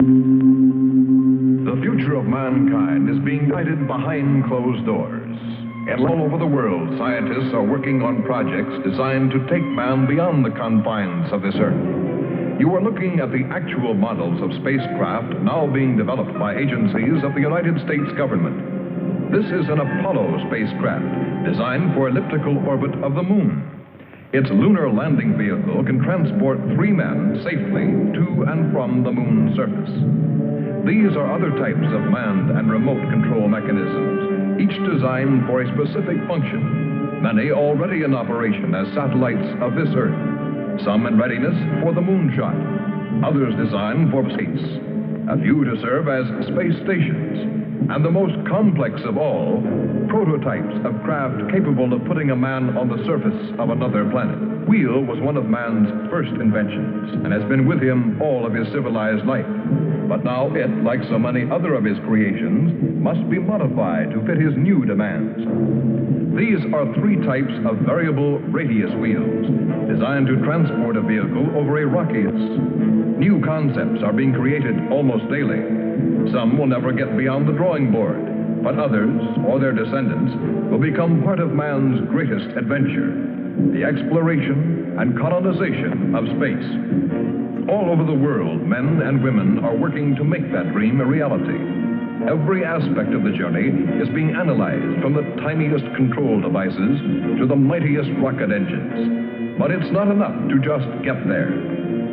The future of mankind is being guided behind closed doors. And all over the world, scientists are working on projects designed to take man beyond the confines of this Earth. You are looking at the actual models of spacecraft now being developed by agencies of the United States government. This is an Apollo spacecraft designed for elliptical orbit of the moon. Its lunar landing vehicle can transport 3 men safely to and from the moon's surface. These are other types of manned and remote control mechanisms, each designed for a specific function, many already in operation as satellites of this Earth, some in readiness for the moonshot, others designed for space, a few to serve as space stations, and the most complex of all, prototypes of craft capable of putting a man on the surface of another planet. Wheel was one of man's first inventions and has been with him all of his civilized life. But now it, like so many other of his creations, must be modified to fit his new demands. These are 3 types of variable radius wheels, designed to transport a vehicle over a rocky. New concepts are being created almost daily. Some will never get beyond the drawing board, but others, or their descendants, will become part of man's greatest adventure, the exploration and colonization of space. All over the world, men and women are working to make that dream a reality. Every aspect of the journey is being analyzed, from the tiniest control devices to the mightiest rocket engines. But it's not enough to just get there.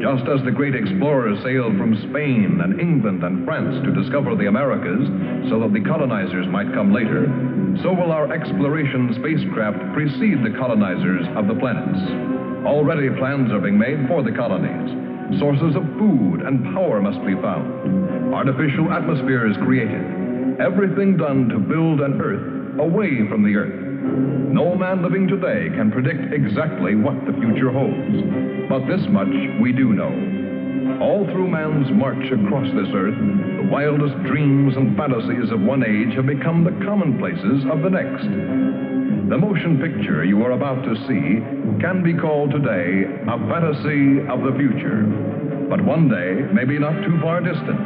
Just as the great explorers sailed from Spain and England and France to discover the Americas so that the colonizers might come later, so will our exploration spacecraft precede the colonizers of the planets. Already plans are being made for the colonies. Sources of food and power must be found. Artificial atmospheres created. Everything done to build an Earth away from the Earth. No man living today can predict exactly what the future holds. But this much we do know. All through man's march across this Earth, the wildest dreams and fantasies of one age have become the commonplaces of the next. The motion picture you are about to see can be called today a fantasy of the future. But one day, maybe not too far distant,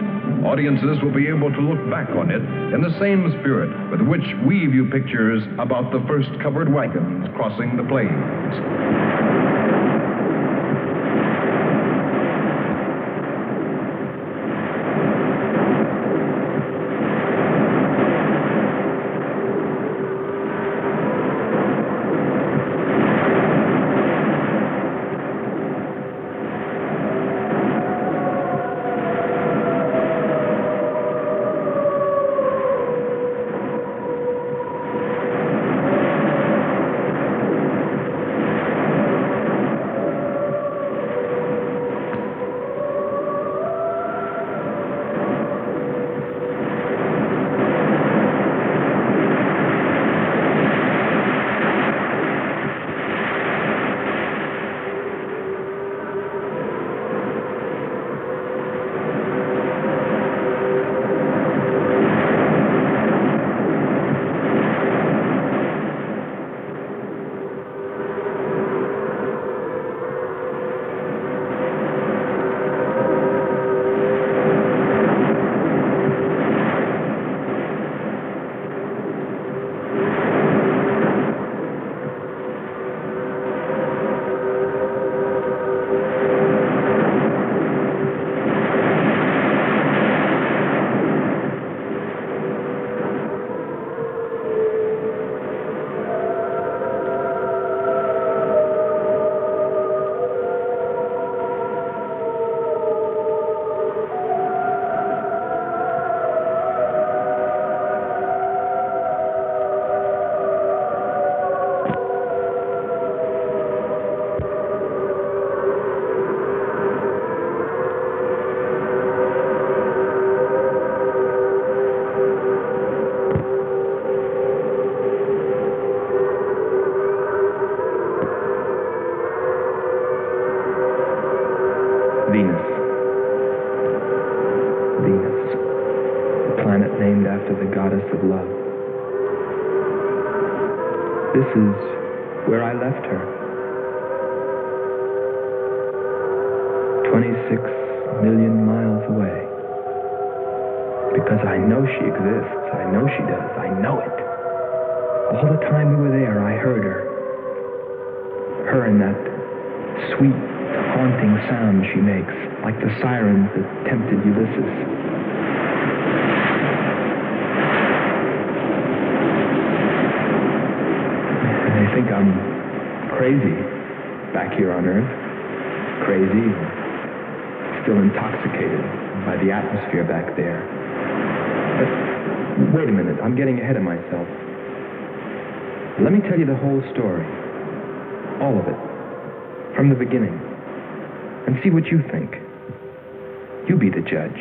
audiences will be able to look back on it in the same spirit with which we view pictures about the first covered wagons crossing the plains. of love. This is where I left her. 26 million miles away. Because I know she exists. I know she does. I know it. All the time we were there, I heard her. Her and that sweet, haunting sound she makes, like the sirens that tempted Ulysses. They think I'm crazy back here on Earth. Crazy, still intoxicated by the atmosphere back there. But wait a minute, I'm getting ahead of myself. Let me tell you the whole story. All of it. From the beginning. And see what you think. You be the judge.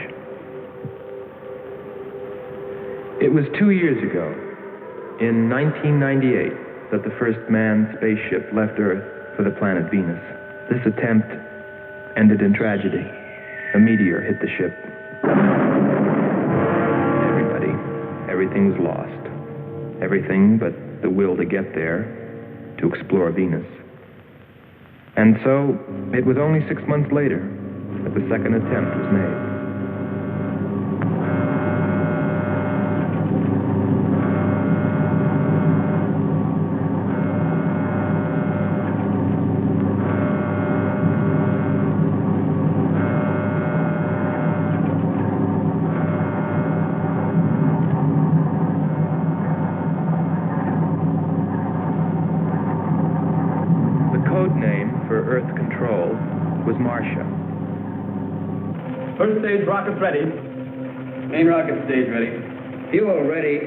It was 2 years ago, in 1998, that the first manned spaceship left Earth for the planet Venus. This attempt ended in tragedy. A meteor hit the ship. Everything was lost. Everything but the will to get there, to explore Venus. And so, it was only 6 months later that the second attempt was made. Earth control was Marcia. First stage rockets ready. Main rocket stage ready. Fuel ready.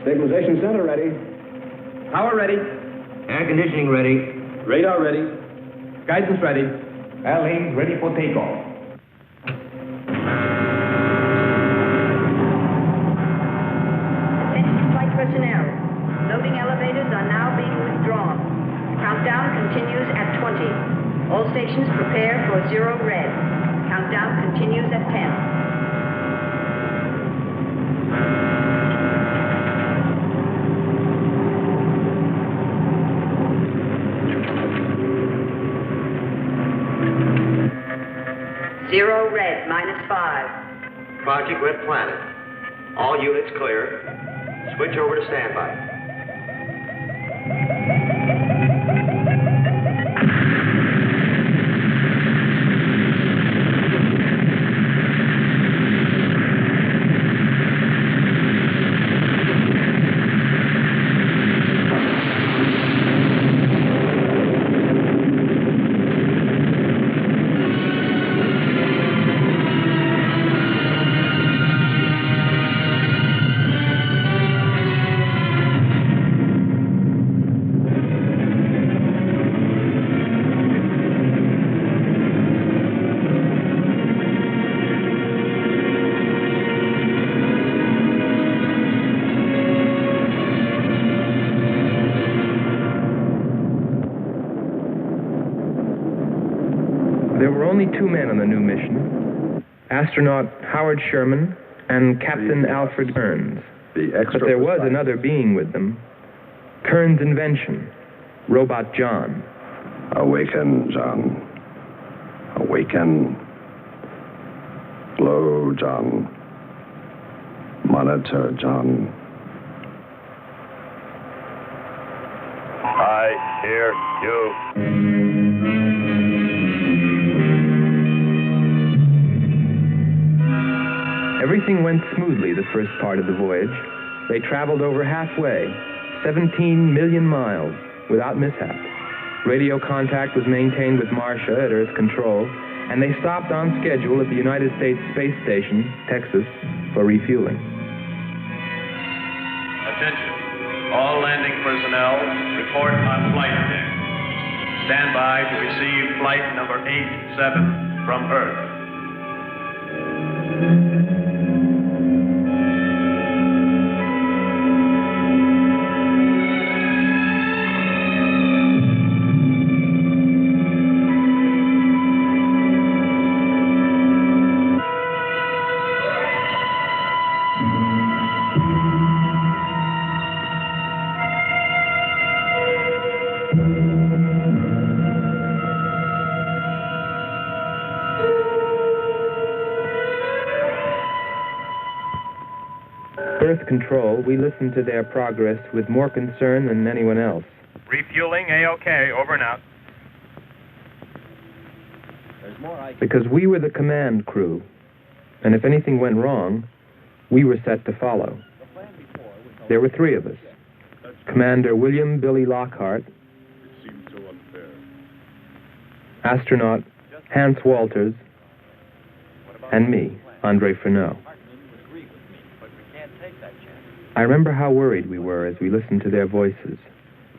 Stabilization center ready. Power ready. Air conditioning ready. Radar ready. Guidance ready. Airlines ready for takeoff. Attention flight personnel. Loading elevators are now being withdrawn. Countdown continues at 20. All stations prepare for 0 red. Countdown continues at 10. Zero red, -5. Project Red Planet. All units clear. Switch over to standby. There were only 2 men on the new mission, astronaut Howard Sherman and Captain Alfred Kearns. But there was another being with them, Kearns' invention, Robot John. Awaken, John. Awaken. Slow, John. Monitor, John. I hear you. Everything went smoothly the first part of the voyage. They traveled over halfway, 17 million miles, without mishap. Radio contact was maintained with Marcia at Earth Control, and they stopped on schedule at the United States Space Station, Texas, for refueling. Attention. All landing personnel, report on flight deck. Stand by to receive flight number 87 from Earth. Earth Control, we listened to their progress with more concern than anyone else. Refueling A-OK, over and out. Because we were the command crew, and if anything went wrong, we were set to follow. There were 3 of us. Commander William Billy Lockhart, astronaut Hans Walters, and me, Andre Freneau. I remember how worried we were as we listened to their voices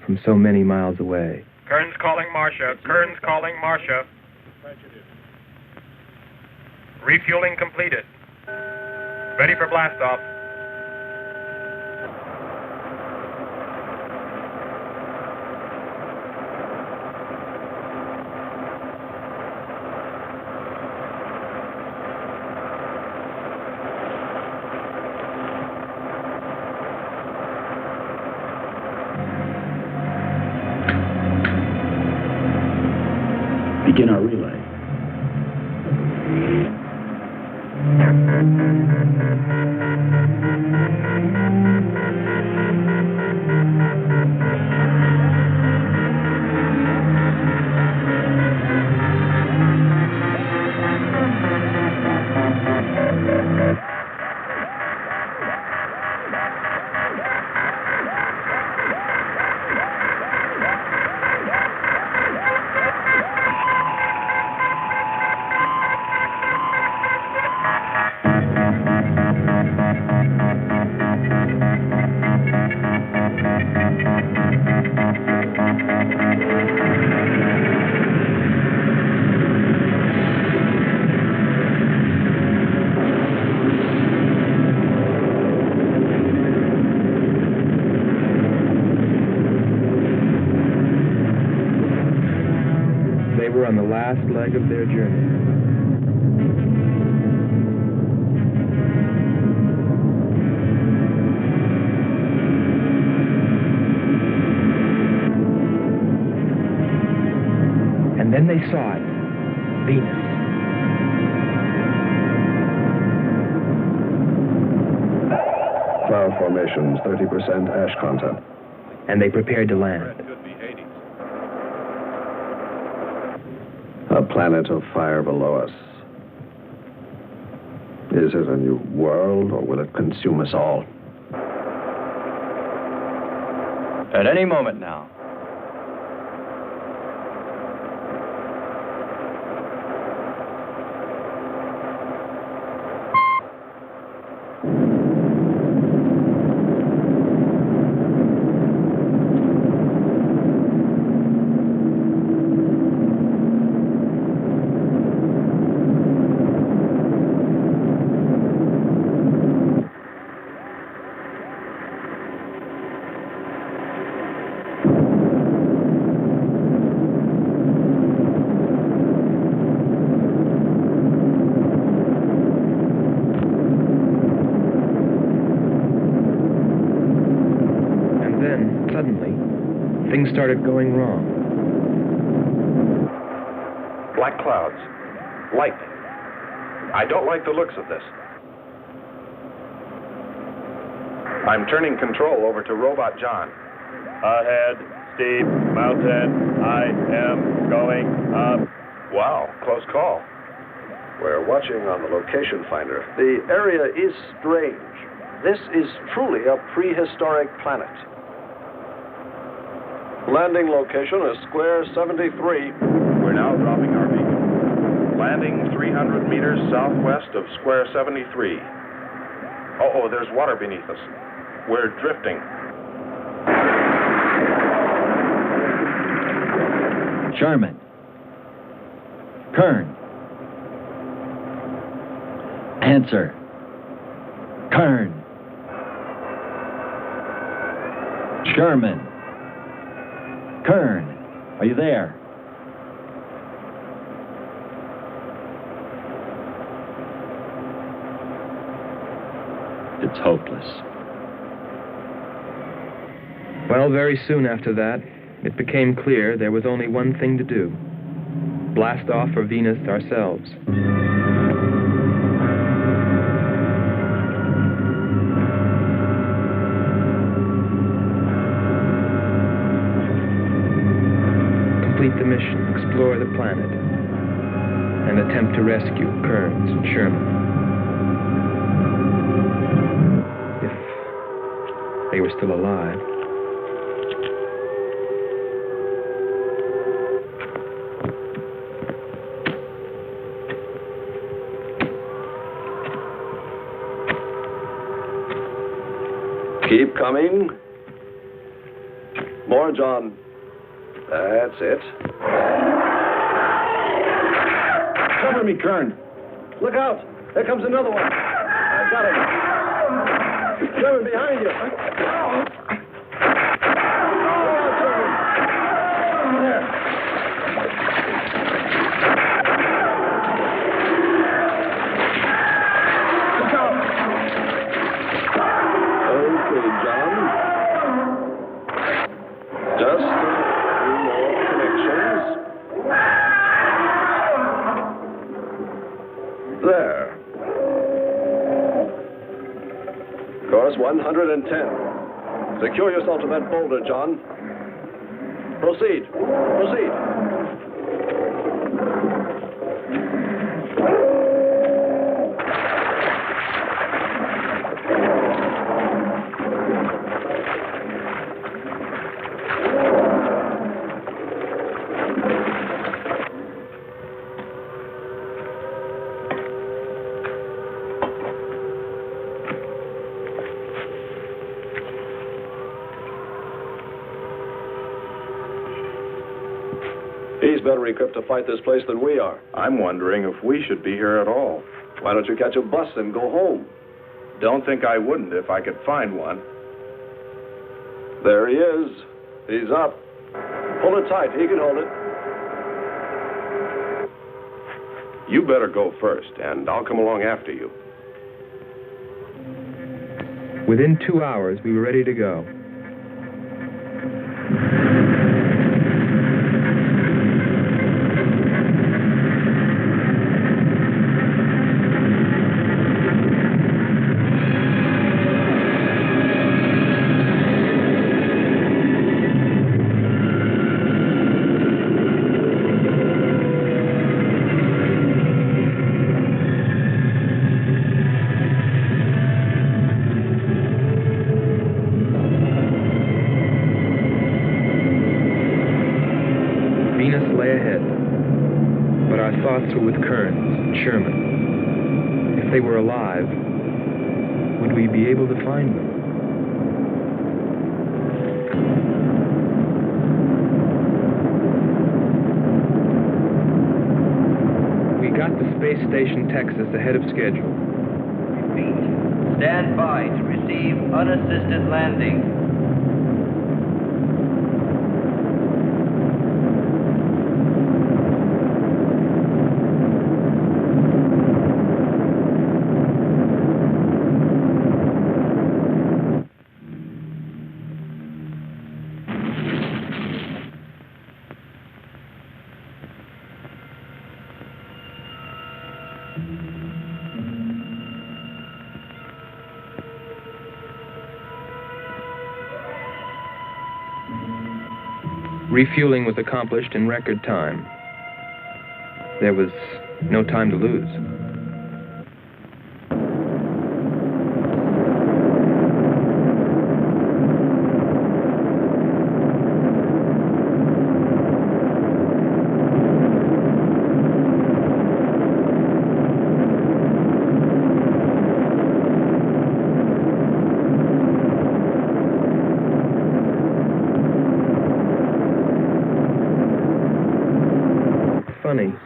from so many miles away. Kern's calling Marcia. Kern's calling Marcia. Refueling completed. Ready for blast-off. Begin our relay. On the last leg of their journey. And then they saw it, Venus. Cloud formations, 30% ash content. And they prepared to land. A planet of fire below us. Is it a new world, or will it consume us all? At any moment now. Things started going wrong. Black clouds. Lightning. I don't like the looks of this. I'm turning control over to Robot John. Ahead, steep mountain. I am going up. Wow, close call. We're watching on the location finder. The area is strange. This is truly a prehistoric planet. Landing location is square 73. We're now dropping our beacon. Landing 300 meters southwest of square 73. Oh, there's water beneath us. We're drifting. Sherman. Kern. Answer. Kern. Sherman. Kern, are you there? It's hopeless. Well, very soon after that, it became clear there was only one thing to do. Blast off for Venus ourselves. explore the planet and attempt to rescue Kearns and Sherman. If they were still alive. Keep coming. More, John. That's it. Cover me, Kern. Look out. There comes another one. I got him. Sherman, behind you. There. Course 110. Secure yourself to that boulder, John. Proceed. Proceed. He's better equipped to fight this place than we are. I'm wondering if we should be here at all. Why don't you catch a bus and go home? Don't think I wouldn't if I could find one. There he is. He's up. Pull it tight. He can hold it. You better go first, and I'll come along after you. Within 2 hours, we were ready to go. With Kearns and Sherman. If they were alive, would we be able to find them? We got to Space Station Texas ahead of schedule. Repeat. Stand by to receive unassisted landing. Refueling was accomplished in record time. There was no time to lose.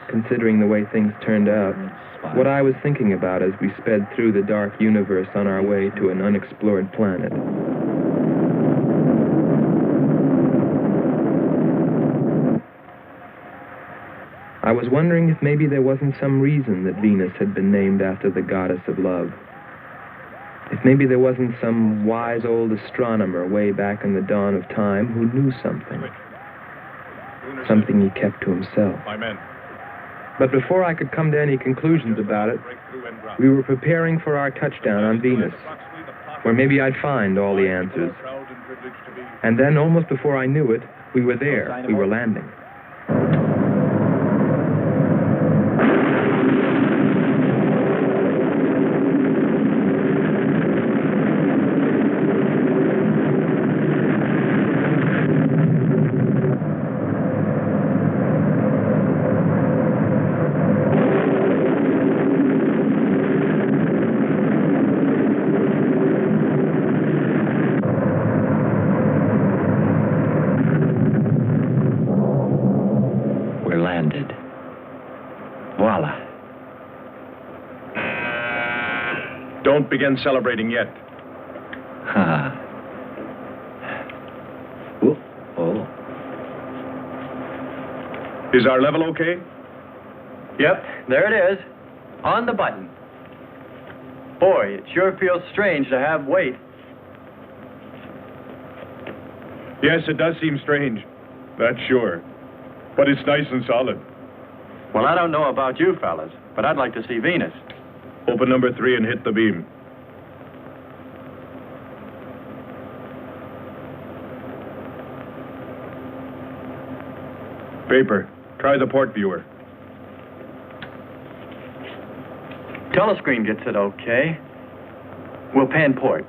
Considering the way things turned out, what I was thinking about as we sped through the dark universe on our way to an unexplored planet. I was wondering if maybe there wasn't some reason that Venus had been named after the goddess of love. If maybe there wasn't some wise old astronomer way back in the dawn of time who knew something. Something he kept to himself. But before I could come to any conclusions about it, we were preparing for our touchdown on Venus, where maybe I'd find all the answers. And then, almost before I knew it, we were there. We were landing. Don't begin celebrating yet. Ha. Oh. Is our level okay? Yep, there it is. On the button. Boy, it sure feels strange to have weight. Yes, it does seem strange. That's sure. But it's nice and solid. Well, I don't know about you fellas, but I'd like to see Venus. Open number 3 and hit the beam. Paper, try the port viewer. Telescreen gets it okay. We'll pan port.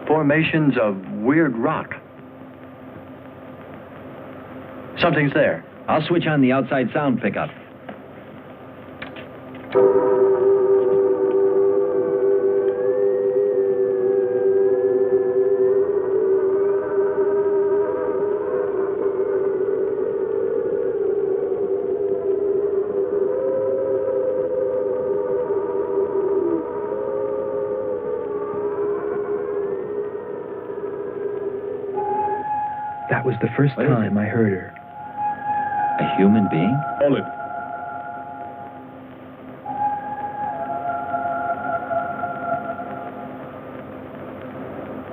Formations of weird rock. Something's there. I'll switch on the outside sound pickup. That was the first time I heard her. A human being? Hold it.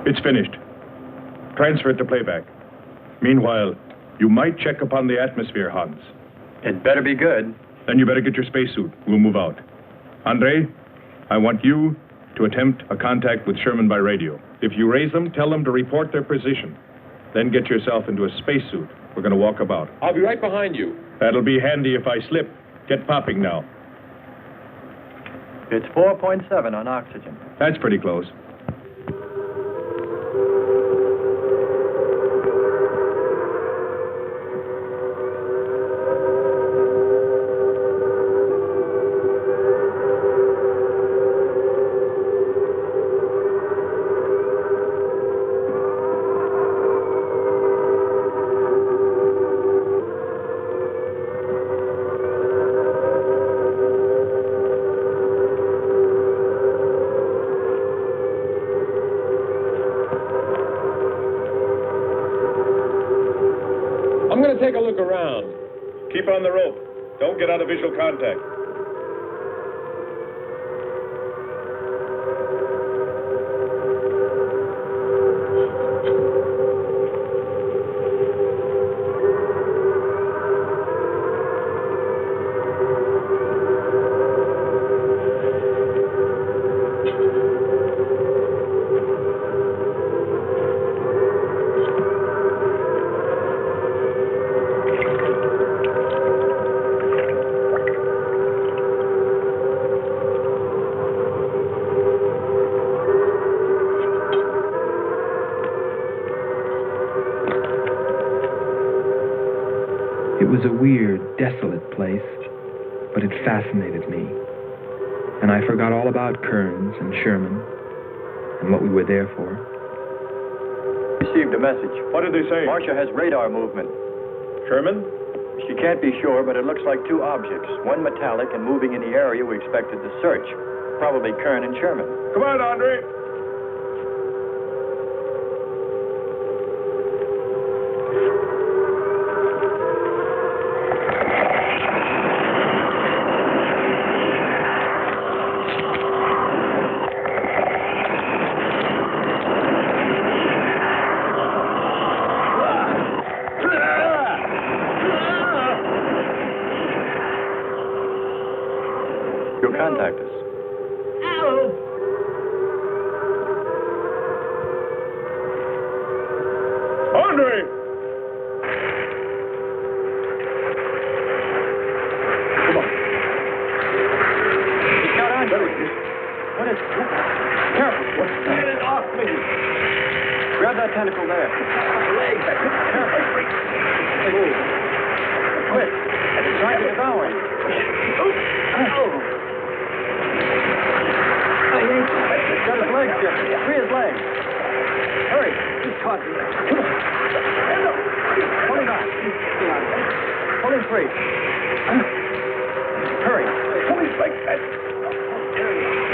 It's finished. Transfer it to playback. Meanwhile, you might check upon the atmosphere, Hans. It better be good. Then you better get your spacesuit. We'll move out. Andre, I want you to attempt a contact with Sherman by radio. If you raise them, tell them to report their position. Then get yourself into a spacesuit. We're going to walk about. I'll be right behind you. That'll be handy if I slip. Get popping now. It's 4.7 on oxygen. That's pretty close. I'm going to take a look around. Keep on the rope. Don't get out of visual contact. It was a weird, desolate place, but it fascinated me. And I forgot all about Kearns and Sherman and what we were there for. Received a message. What did they say? Marcia has radar movement. Sherman? She can't be sure, but it looks like two objects. One metallic and moving in the area we expected to search. Probably Kern and Sherman. Come on, Andre. You'll contact us. Andre! Come on. He's got on. What is... Careful. Get it off me. Grab that tentacle there. Leg. Careful. Move. Quick. It's trying to devour him. He's got his legs, Jeffrey. Free his legs. Hurry. He's caught. Come on. Pull him out. Pull him free. Hurry. Pull his legs. There he is.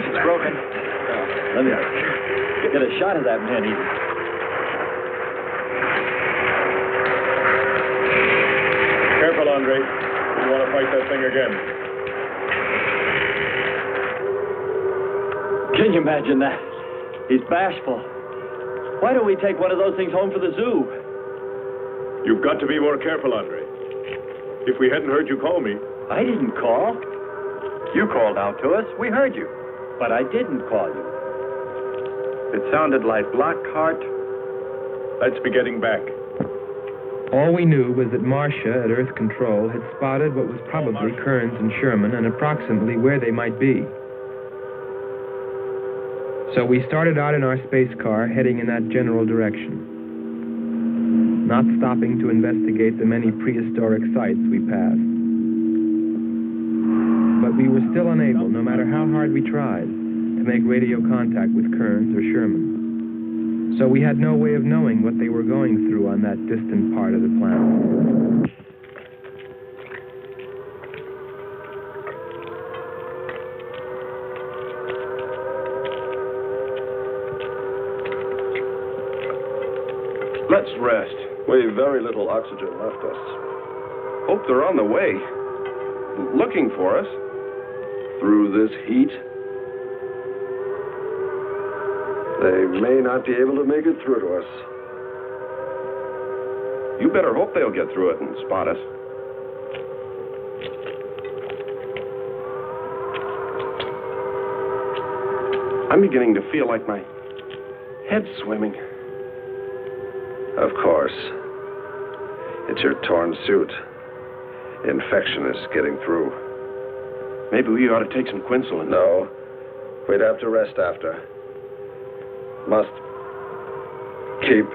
It's broken. Let me get a shot of that man. Careful, Andre. You want to fight that thing again. Can you imagine that? He's bashful. Why don't we take one of those things home for the zoo? You've got to be more careful, Andre. If we hadn't heard you call me... I didn't call. You called out to us. We heard you. But I didn't call you. It sounded like Lockhart. Let's be getting back. All we knew was that Marcia at Earth Control had spotted what was probably Kearns and Sherman and approximately where they might be. So we started out in our space car, heading in that general direction, not stopping to investigate the many prehistoric sites we passed. But we were still unable, no matter how hard we tried, to make radio contact with Kearns or Sherman. So we had no way of knowing what they were going through on that distant part of the planet. Let's rest. We've very little oxygen left us. Hope they're on the way. Looking for us. Through this heat. They may not be able to make it through to us. You better hope they'll get through it and spot us. I'm beginning to feel like my head's swimming. Of course. It's your torn suit. Infection is getting through. Maybe we ought to take some quinsulin. No. We'd have to rest after. Must keep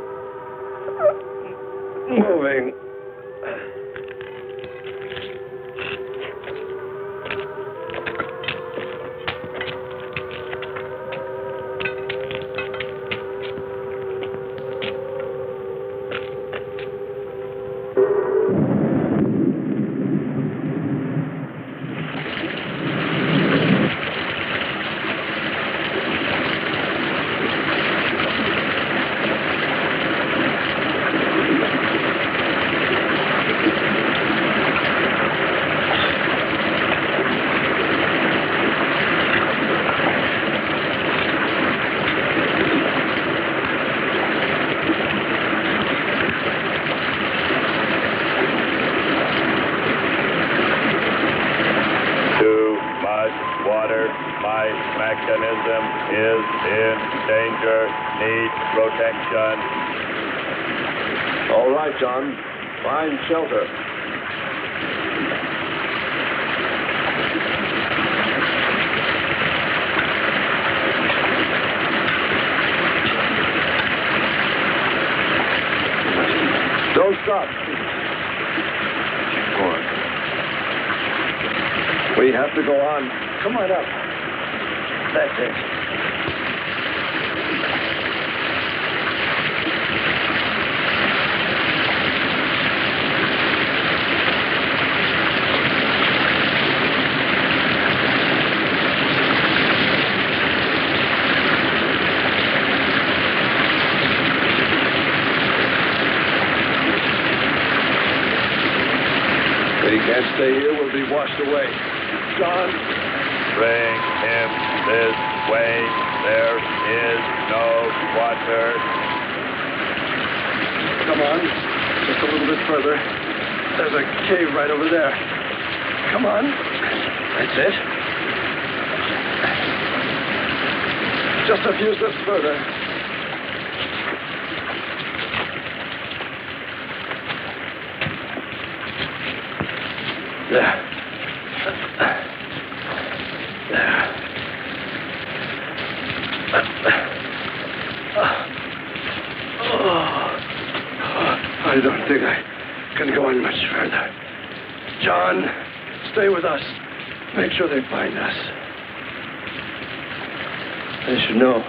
moving. All right, John. Find shelter. Don't stop. Keep going. We have to go on. Come on up. That's it. Can't stay here, we'll be washed away. John. Bring him this way. There is no water. Come on. Just a little bit further. There's a cave right over there. Come on. That's it. Just a few steps further. There. I don't think I can go on much further. John, stay with us. Make sure they find us. They should know.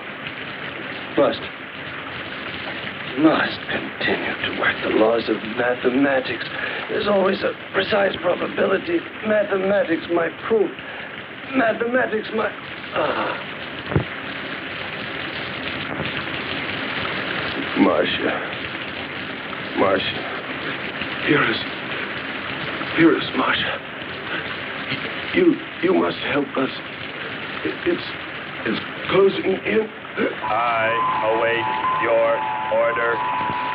Must continue to work the laws of mathematics. There's always a precise probability. Mathematics, my proof. Mathematics, my... Marcia. Hear us, Marcia. You must help us. It's closing in. I await your order.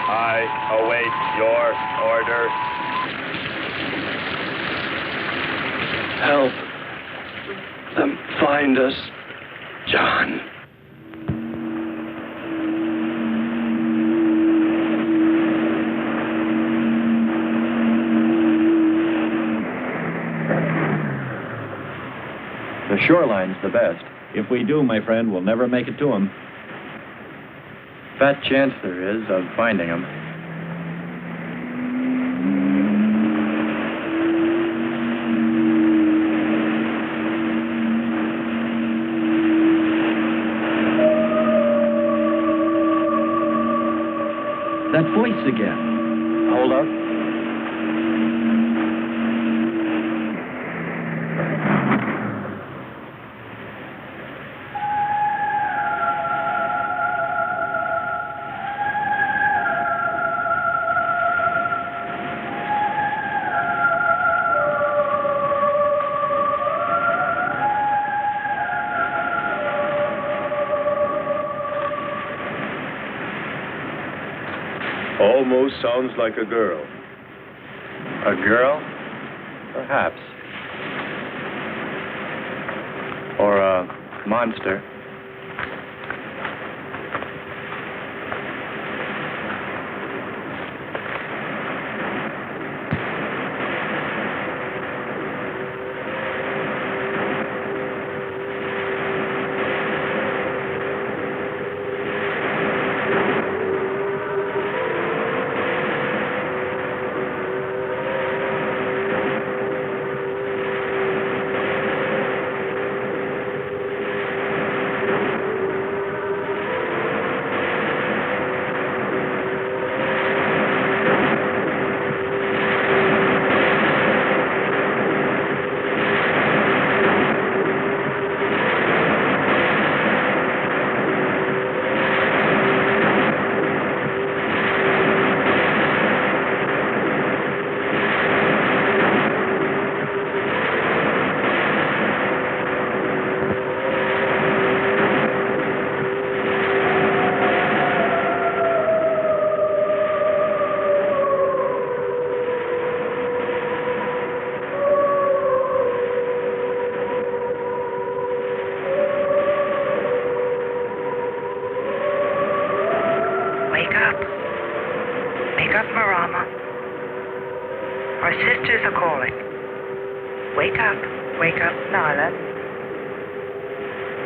I await your order. Help them find us, John. The shoreline's the best. If we do, my friend, we'll never make it to him. Fat chance there is of finding him. That voice again. Hold up. Almost sounds like a girl. A girl? Perhaps. Or a monster.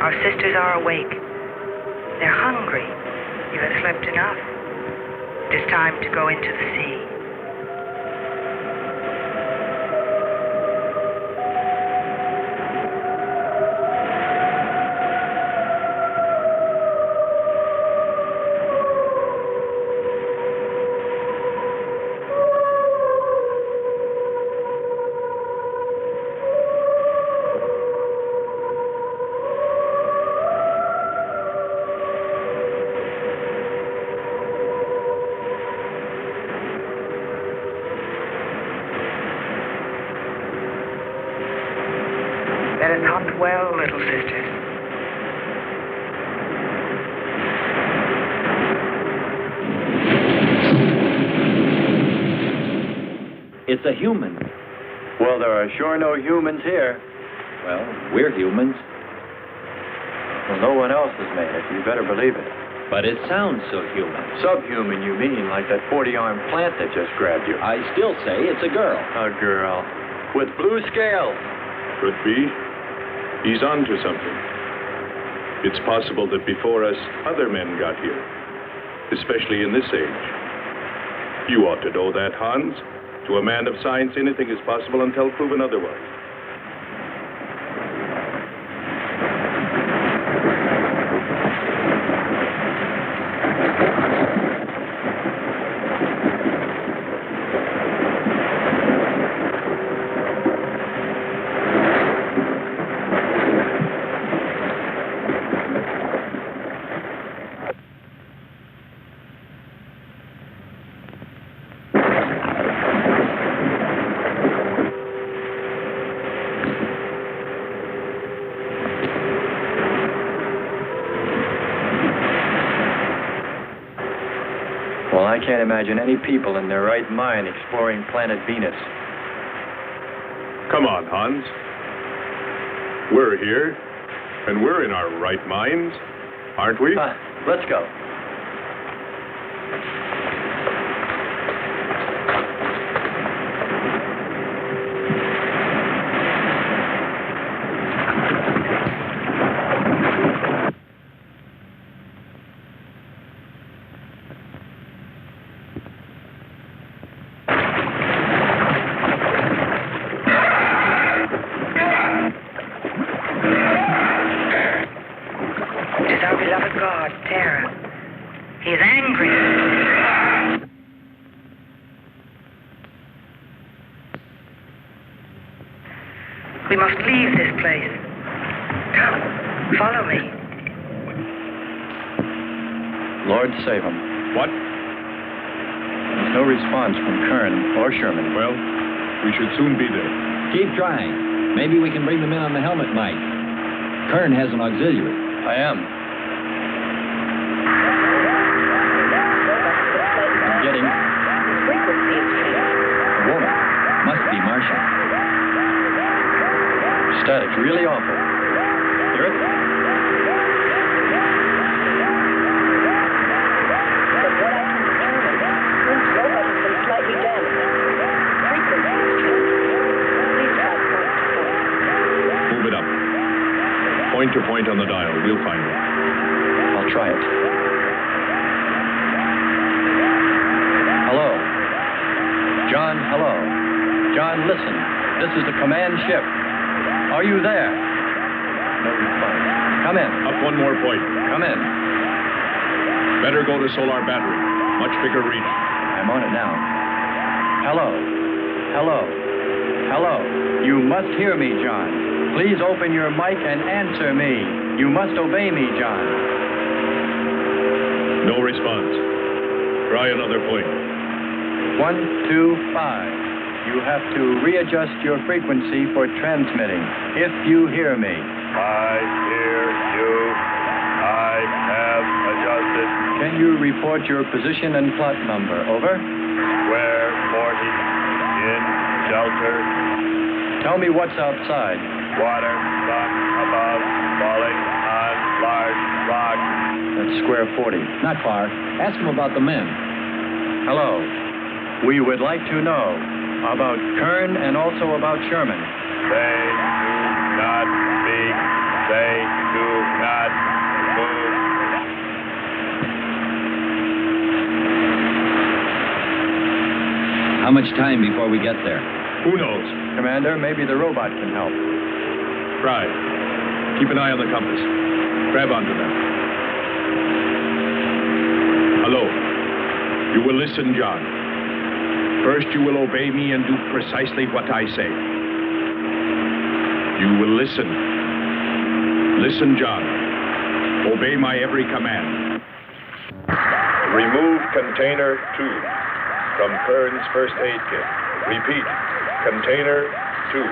Our sisters are awake. They're hungry. You have slept enough. It is time to go into the sea. Let us hunt well, little sisters. It's a human. Well, there are sure no humans here. Well, we're humans. Well, no one else has made it. You better believe it. But it sounds so human. Subhuman, you mean, like that 40-armed plant that just grabbed you. I still say it's a girl. A girl. With blue scales. Could be. He's on to something. It's possible that before us, other men got here, especially in this age. You ought to know that, Hans. To a man of science, anything is possible until proven otherwise. Well, I can't imagine any people in their right mind exploring planet Venus. Come on, Hans. We're here, and we're in our right minds, aren't we? Let's go. We must leave this place. Come, follow me. Lord save him. What? There's no response from Kern or Sherman. Well, we should soon be there. Keep trying. Maybe we can bring them in on the helmet mic. Kern has an auxiliary. I am. I'm getting... Frequency is changing. A woman. Must be Martian. Static, really awful. Hear it? From what I can determine, Prince Robot has been slightly damaged. Frequency is changing. Please try point to point. Move it up. Point to point on the dial. We'll find it. I'll try it. Hello. John, hello. John, listen. This is the command ship. Are you there? No response. Come in. Up one more point. Come in. Better go to solar battery. Much bigger reach. I'm on it now. Hello. Hello. Hello. You must hear me, John. Please open your mic and answer me. You must obey me, John. No response. Try another point. 1, 2, 5. You have to readjust your frequency for transmitting. If you hear me. I hear you. I have adjusted. Can you report your position and plot number? Over. Square 40. In shelter. Tell me what's outside. Water, sun above, falling on large rock. That's square 40. Not far. Ask him about the men. Hello. We would like to know about Kern and also about Sherman. They do not speak. They do not move. How much time before we get there? Who knows? Commander, maybe the robot can help. Try. Keep an eye on the compass. Grab onto them. Hello. You will listen, John. First, you will obey me and do precisely what I say. You will listen. Listen, John. Obey my every command. Remove container 2 from Kern's first aid kit. Repeat, container 2.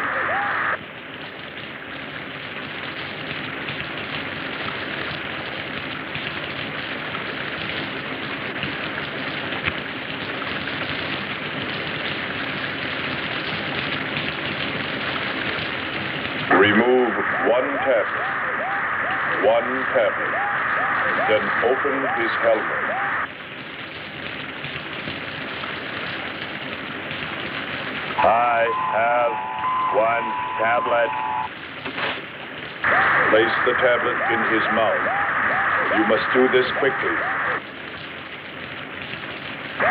Remove one tablet. Then open his helmet. I have one tablet. Place the tablet in his mouth. You must do this quickly.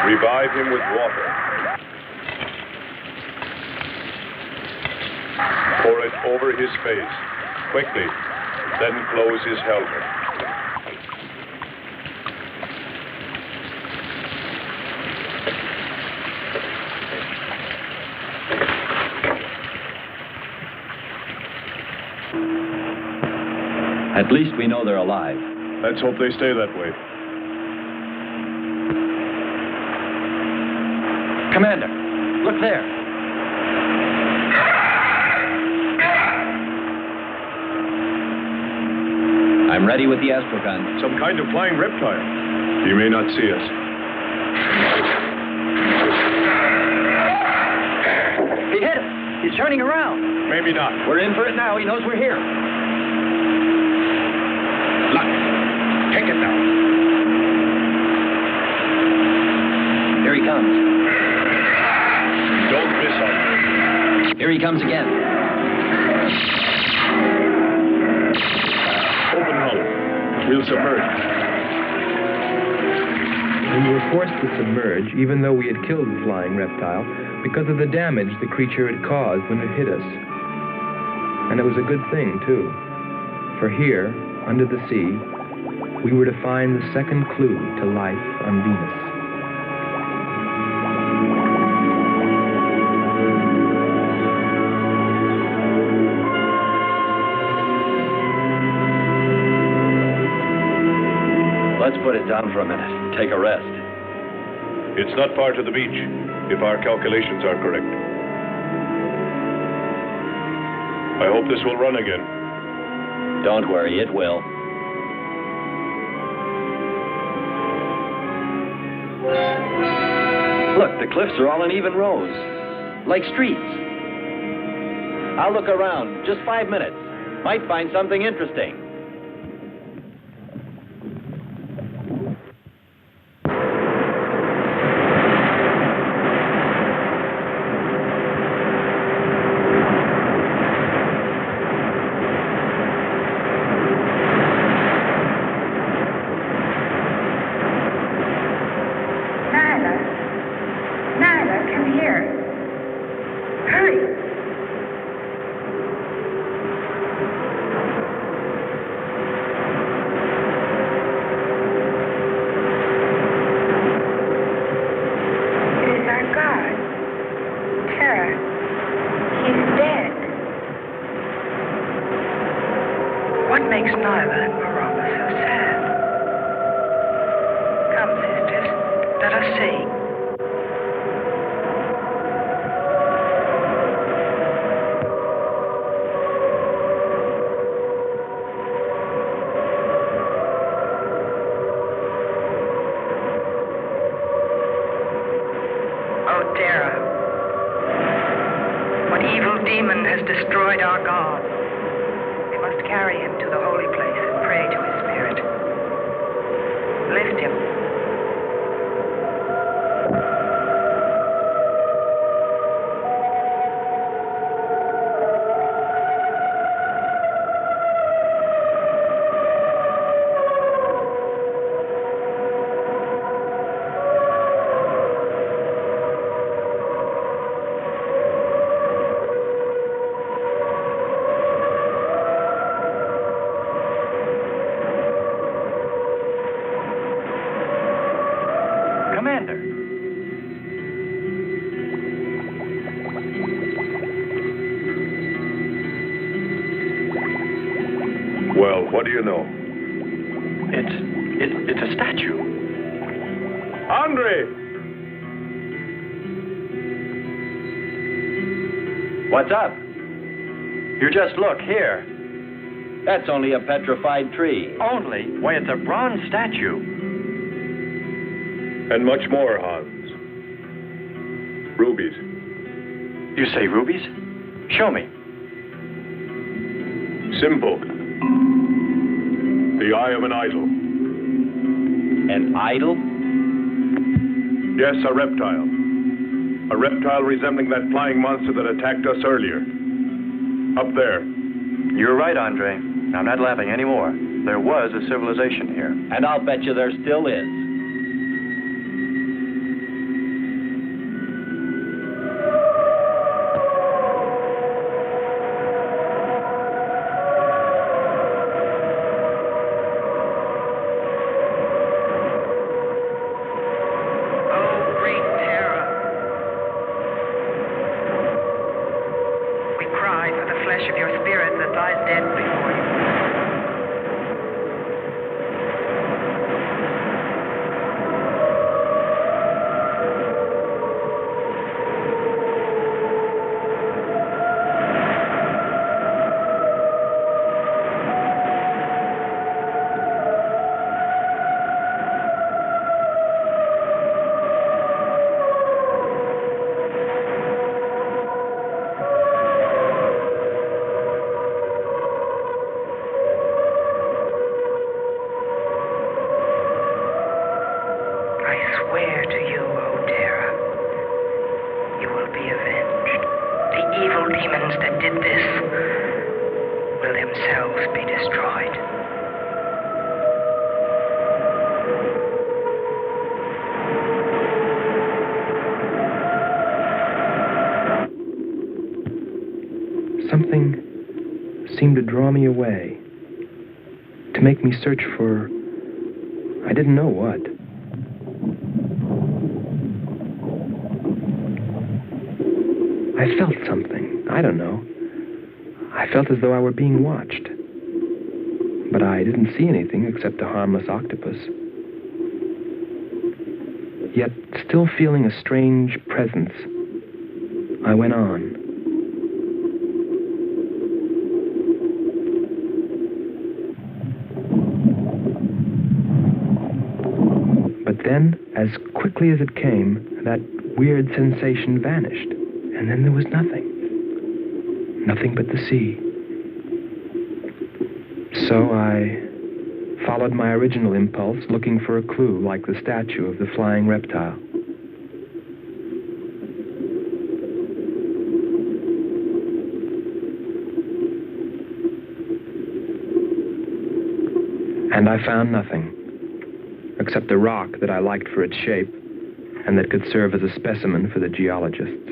Revive him with water. Pour it over his face. Quickly. Then close his helmet. At least we know they're alive. Let's hope they stay that way. Commander, look there. I'm ready with the astrogun. Some kind of flying reptile. He may not see us. He hit us. He's turning around. Maybe not. We're in for it now. He knows we're here. Luck. Take it now. Here he comes. Don't miss on. Here he comes again. Open hull. We'll submerge. We were forced to submerge, even though we had killed the flying reptile, because of the damage the creature had caused when it hit us. And it was a good thing, too. For here, under the sea, we were to find the second clue to life on Venus. Let's put it down for a minute. Take a rest. It's not far to the beach, if our calculations are correct. I hope this will run again. Don't worry, it will. Look, the cliffs are all in even rows, like streets. I'll look around. Just 5 minutes. Might find something interesting. What do you know? It's a statue. Andre! What's up? You just look here. That's only a petrified tree. Only? Why, it's a bronze statue. And much more, Hans. Rubies. You say rubies? Show me. Simple. The eye of an idol. An idol? Yes, a reptile. A reptile resembling that flying monster that attacked us earlier. Up there. You're right, Andre. I'm not laughing anymore. There was a civilization here. And I'll bet you there still is. swear to you, O Terra, you will be avenged. The evil demons that did this will themselves be destroyed. Something seemed to draw me away, to make me search for, I didn't know what. I felt something, I don't know. I felt as though I were being watched. But I didn't see anything except a harmless octopus. Yet, still feeling a strange presence, I went on. But then, as quickly as it came, that weird sensation vanished. And then there was nothing. Nothing but the sea. So I followed my original impulse, looking for a clue like the statue of the flying reptile. And I found nothing, except a rock that I liked for its shape and that could serve as a specimen for the geologists.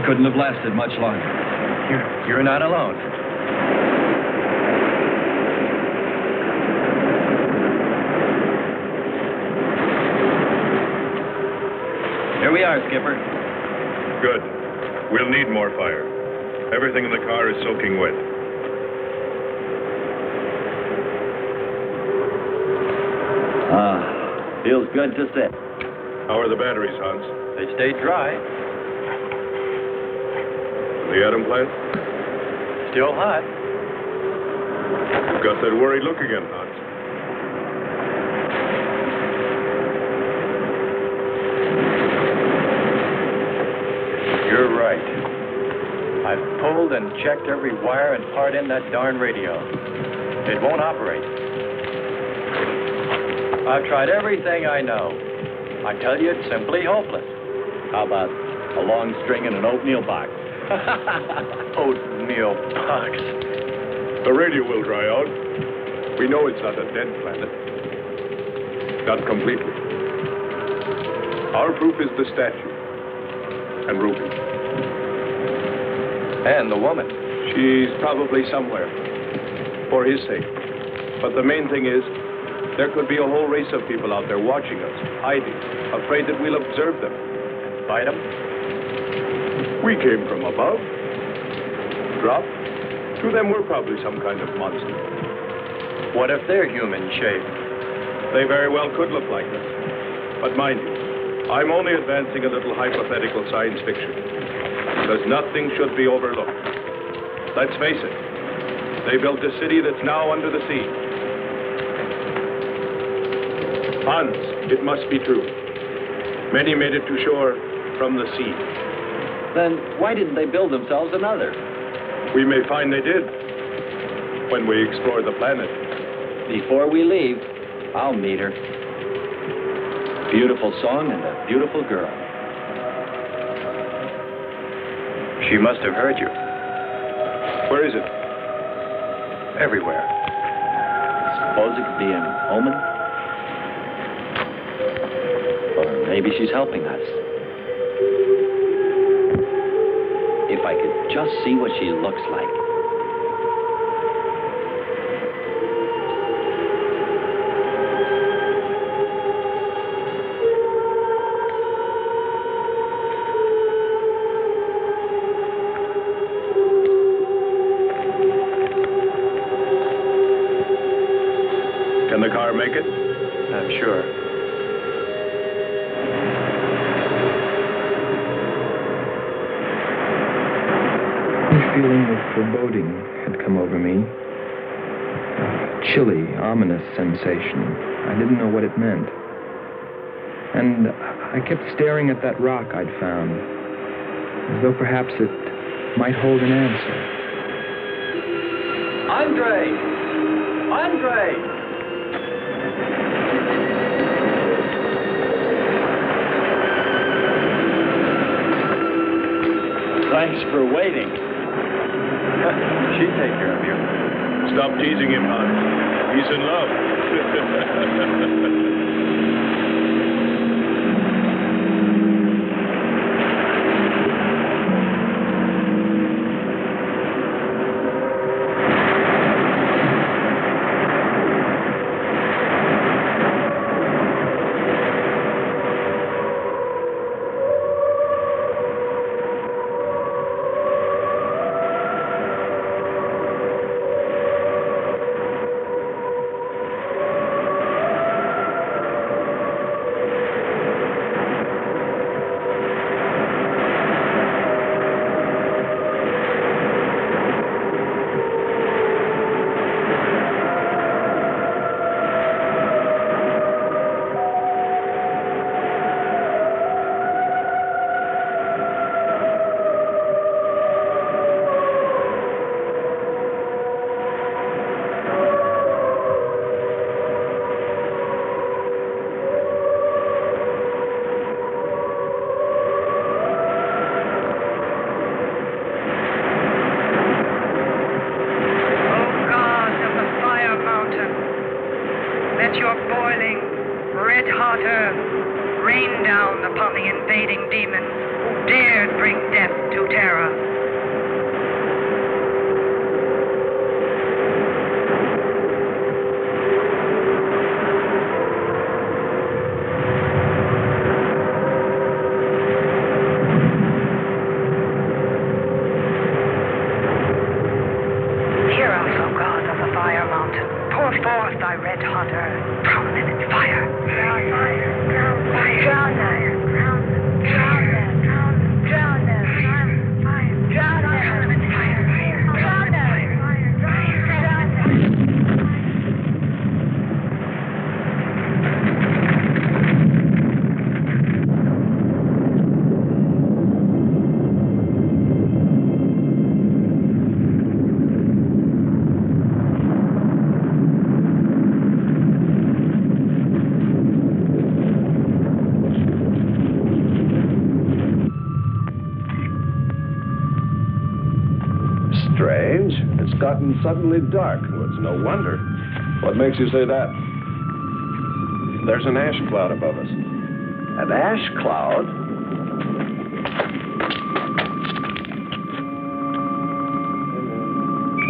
Couldn't have lasted much longer. You're not alone. Here we are, Skipper. Good. We'll need more fire. Everything in the car is soaking wet. Feels good to sit. How are the batteries, Hans? They stayed dry. The atom plant? Still hot. You've got that worried look again, Hans. You're right. I've pulled and checked every wire and part in that darn radio. It won't operate. I've tried everything I know. I tell you, it's simply hopeless. How about a long string and an oatmeal box? Oatmeal box. The radio will dry out. We know it's not a dead planet. Not completely. Our proof is the statue. And Ruby. And the woman. She's probably somewhere. For his sake. But the main thing is, there could be a whole race of people out there watching us, hiding, afraid that we'll observe them. Fight them? We came from above. Dropped. To them, we're probably some kind of monster. What if they're human shape? They very well could look like that. But mind you, I'm only advancing a little hypothetical science fiction. Because nothing should be overlooked. Let's face it. They built a city that's now under the sea. Hans, it must be true. Many made it to shore from the sea. Then why didn't they build themselves another? We may find they did when we explore the planet. Before we leave, I'll meet her. Beautiful song and a beautiful girl. She must have heard you. Where is it? Everywhere. Suppose it could be an omen? Or maybe she's helping us. If I could just see what she looks like. Can the car make it? I'm sure. A feeling of foreboding had come over me. A chilly, ominous sensation. I didn't know what it meant. And I kept staring at that rock I'd found, as though perhaps it might hold an answer. Andre! Andre! Thanks for waiting. She'd take care of you. Stop teasing him, Hans. He's in love. Strange. It's gotten suddenly dark. Well, it's no wonder. What makes you say that? There's an ash cloud above us. An ash cloud?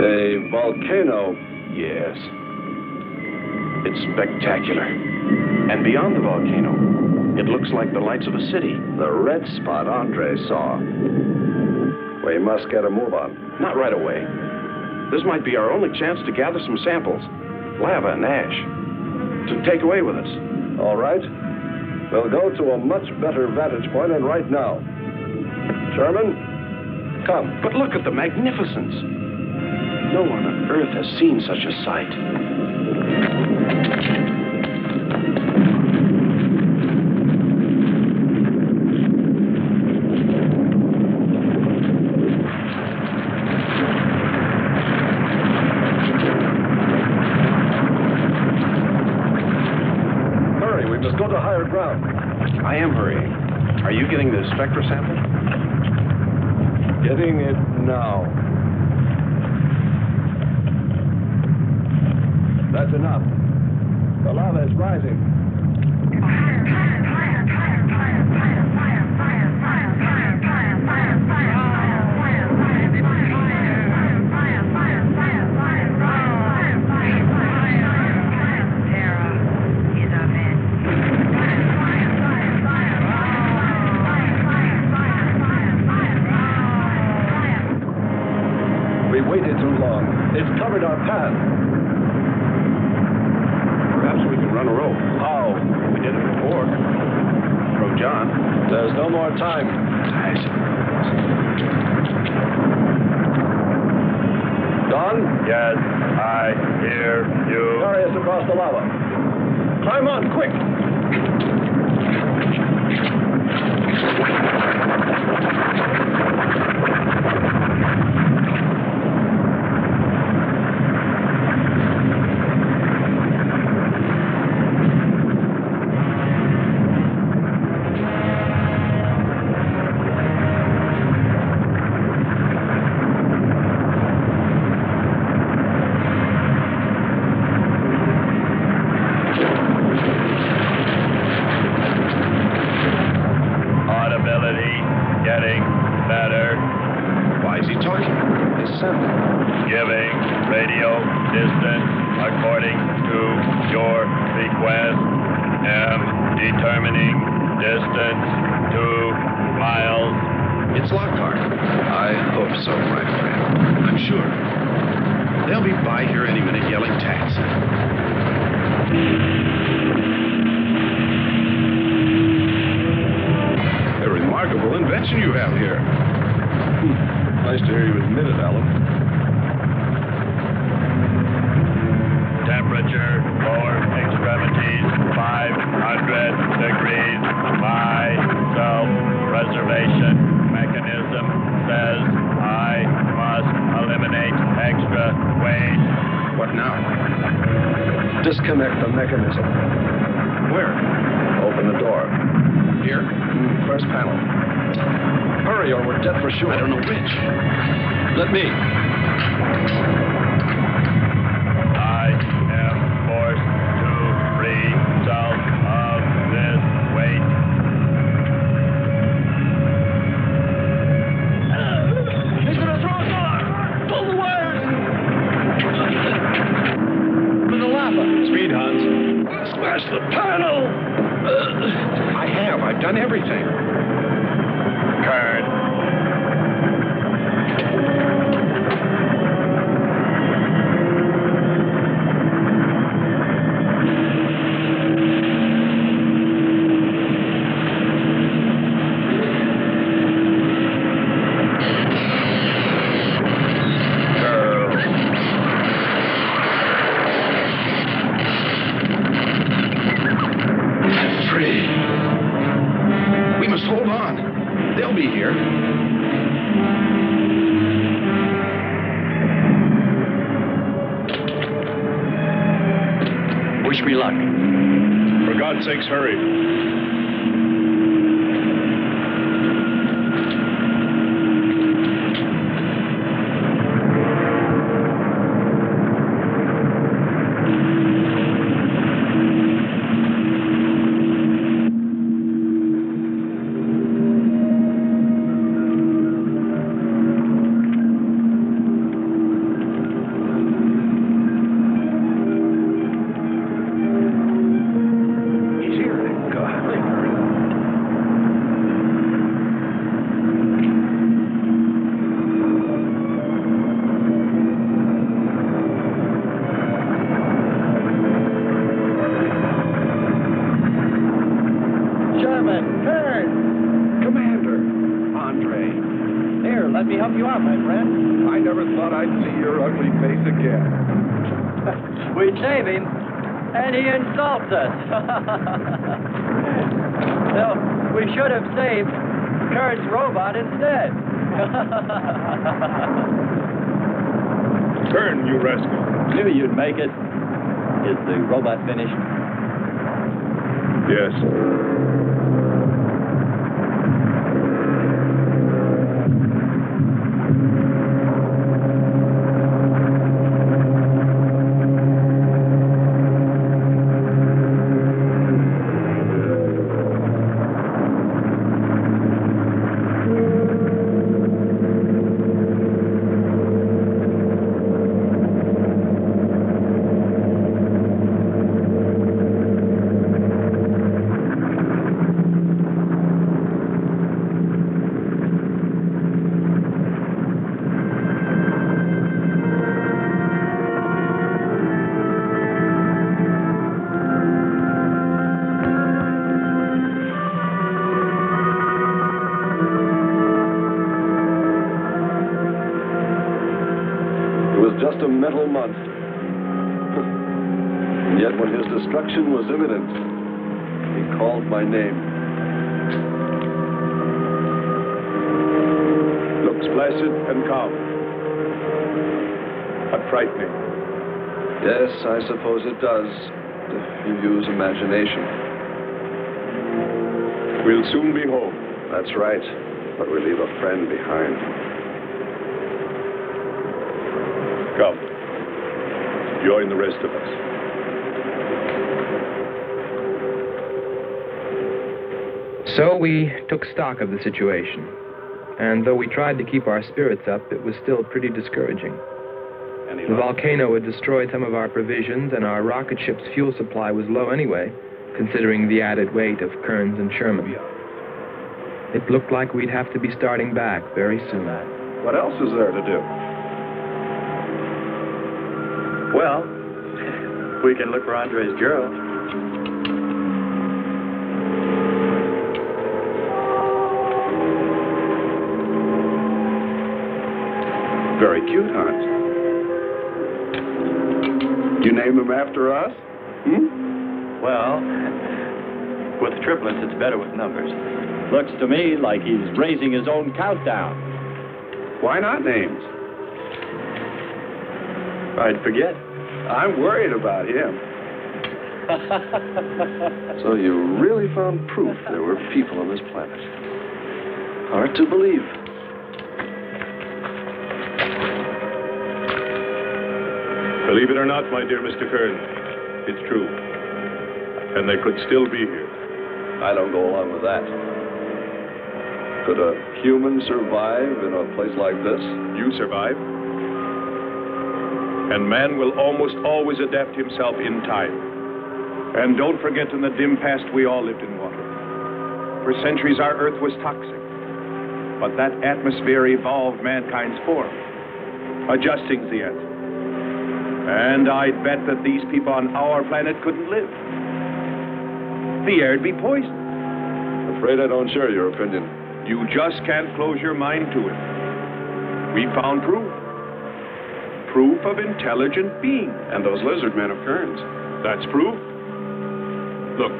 A volcano, yes. It's spectacular. And beyond the volcano, it looks like the lights of a city. The red spot Andre saw. We must get a move on. Not right away. This might be our only chance to gather some samples. Lava and ash. To take away with us. All right. We'll go to a much better vantage point, and right now. Sherman, come. But look at the magnificence. No one on Earth has seen such a sight. Hurry, we must go to higher ground. I am hurrying. Are you getting the spectra sample? Getting it now. That's enough. The lava is rising. We waited too long. It's covered our path. Perhaps we can run a rope. How? We did it before. Throw John. There's no more time. Don? Yes, I hear you. Carry us across the lava. Climb on, quick! Audibility getting better. Why is he talking? His sound. Giving radio distance according to your request. Am determining distance 2 miles. It's Lockhart. I hope so, my friend. I'm sure. They'll be by here any minute yelling taxi. A remarkable invention you have here. Nice to hear you admit it, Alan. Temperature, lower extremities, 500 degrees. My self-preservation mechanism says I must eliminate extra weight. What now? Disconnect the mechanism. Where? Open the door. Here? First panel. Hurry or we're dead for sure. I don't know which. Let me. I am forced to free myself of this weight. He's gonna throw us off! Pull the wires! For the lava. Speed, Hans. Smash the panel! I've done everything. Kern. Wish me luck. For God's sakes, hurry. He's here. Thank God. Let me help you out, my friend. I never thought I'd see your ugly face again. We save him, and he insults us. No, we should have saved Kern's robot instead. Kern, you rascal. Knew you'd make it. Is the robot finished? Yes. Just a mental month. And yet when his destruction was imminent, he called my name. Looks placid and calm. But frightening. Yes, I suppose it does, if you use imagination. We'll soon be home. That's right, but we leave a friend behind. Come. Join the rest of us. So we took stock of the situation. And though we tried to keep our spirits up, it was still pretty discouraging. The volcano had destroyed some of our provisions, and our rocket ship's fuel supply was low anyway, considering the added weight of Kearns and Sherman. It looked like we'd have to be starting back very soon. What else is there to do? Well, we can look for Andre's girl. Very cute, Hans. You name him after us? Well, with triplets, it's better with numbers. Looks to me like he's raising his own countdown. Why not names? I'd forget. I'm worried about him. So you really found proof there were people on this planet. Hard to believe. Believe it or not, my dear Mr. Kern, it's true. And they could still be here. I don't go along with that. Could a human survive in a place like this? You survive. And man will almost always adapt himself in time. And don't forget, in the dim past, we all lived in water. For centuries, our Earth was toxic. But that atmosphere evolved mankind's form, adjusting the Earth. And I'd bet that these people on our planet couldn't live. The air'd be poisoned. Afraid I don't share your opinion. You just can't close your mind to it. We found proof. Proof of intelligent being. And those lizard men of Kearns. That's proof. Look,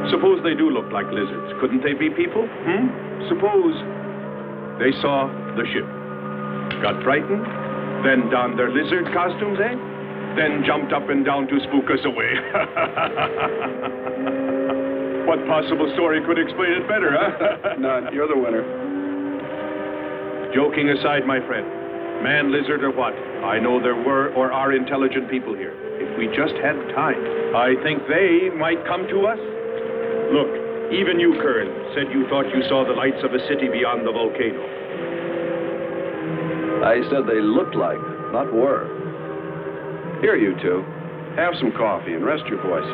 suppose they do look like lizards. Couldn't they be people? Suppose they saw the ship, got frightened, then donned their lizard costumes, then jumped up and down to spook us away. What possible story could explain it better, huh? None. You're the winner. Joking aside, my friend, man, lizard, or what, I know there were or are intelligent people here. If we just had time, I think they might come to us. Look, even you, Kern, said you thought you saw the lights of a city beyond the volcano. I said they looked like, not were. Here, you two. Have some coffee and rest your voice.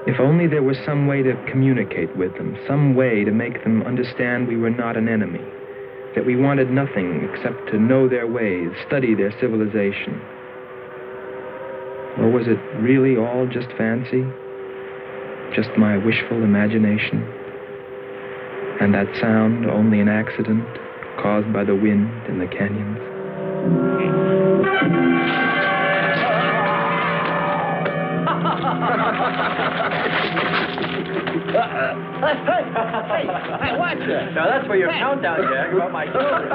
If only there was some way to communicate with them, some way to make them understand we were not an enemy, that we wanted nothing except to know their ways, study their civilization. Or was it really all just fancy? Just my wishful imagination? And that sound only an accident, caused by the wind in the canyons. Hey, watch it. Now that's for your countdown, Jack, about my children.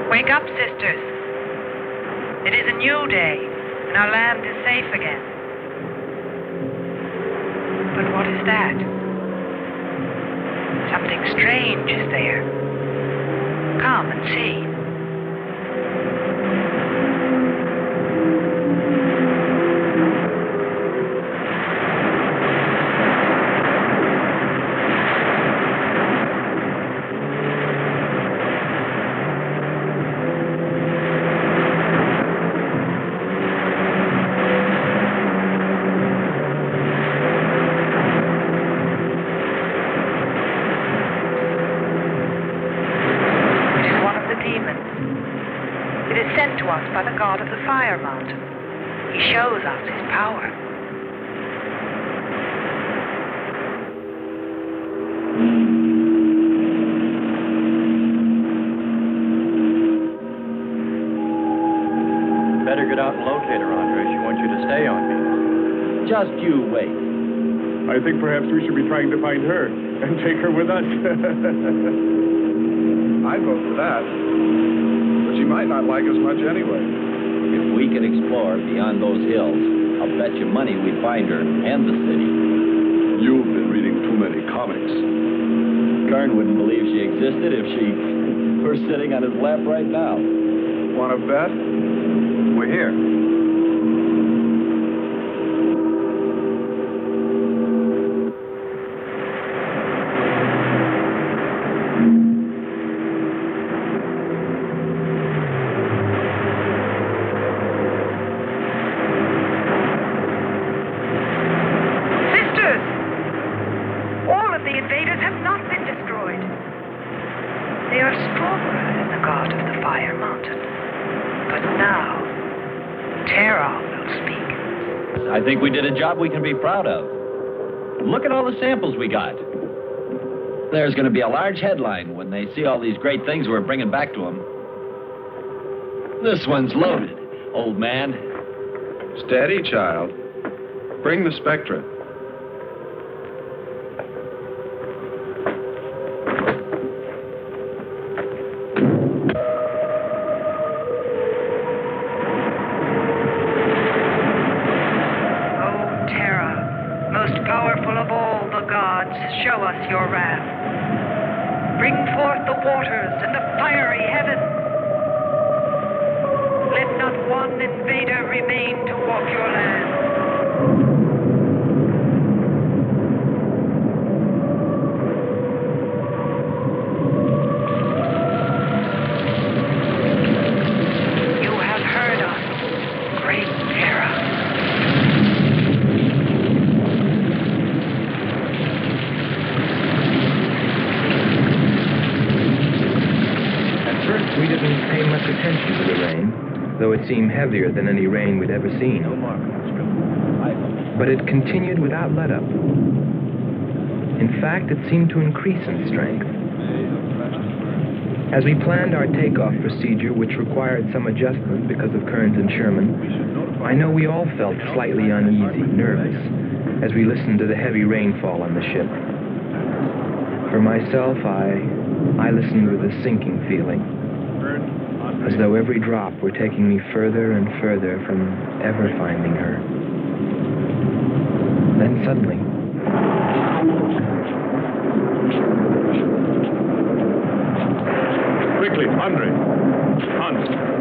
Wake up, sisters. It is a new day, and our land is safe again. But what is that? Something strange is there. Come and see. By the god of the fire mountain. He shows us his power. Better get out and locate her, Andre. She wants you to stay on me. Just you wait. I think perhaps we should be trying to find her and take her with us. I'd vote for that. But she might not like us much anyway. If we can explore beyond those hills, I'll bet you money we'd find her and the city. You've been reading too many comics. Kern wouldn't believe she existed if she were sitting on his lap right now. Want to bet? We're here. I think we did a job we can be proud of. Look at all the samples we got. There's going to be a large headline when they see all these great things we're bringing back to them. This one's loaded, old man. Steady, child. Bring the spectra. Show us your wrath. Bring forth the waters and the fiery heaven. Let not one invader remain to walk your land. You have heard us, great Terra. We didn't pay much attention to the rain, though it seemed heavier than any rain we'd ever seen. But it continued without let-up. In fact, it seemed to increase in strength. As we planned our takeoff procedure, which required some adjustment because of Kearns and Sherman, I know we all felt slightly uneasy, nervous, as we listened to the heavy rainfall on the ship. For myself, I listened with a sinking feeling, as though every drop were taking me further and further from ever finding her. Then suddenly, Quickly, Andre. Hans.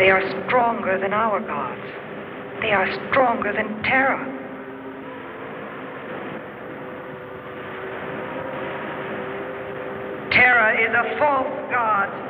They are stronger than our gods. They are stronger than Terra. Terra is a false god.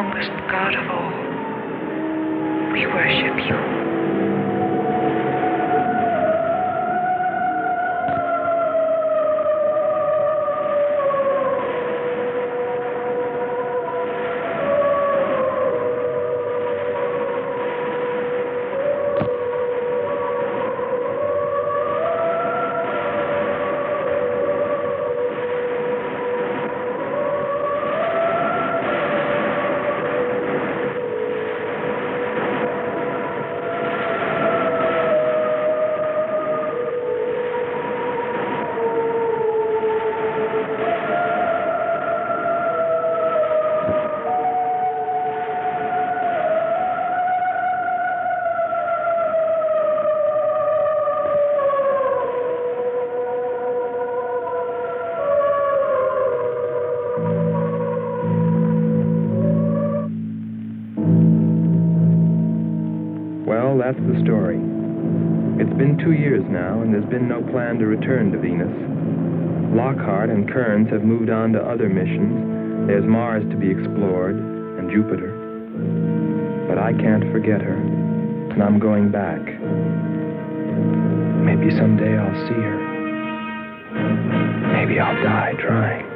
strongest God of all. We worship you. Well, that's the story. It's been 2 years now, and there's been no plan to return to Venus. Lockhart and Kearns have moved on to other missions. There's Mars to be explored, and Jupiter. But I can't forget her, and I'm going back. Maybe someday I'll see her. Maybe I'll die trying.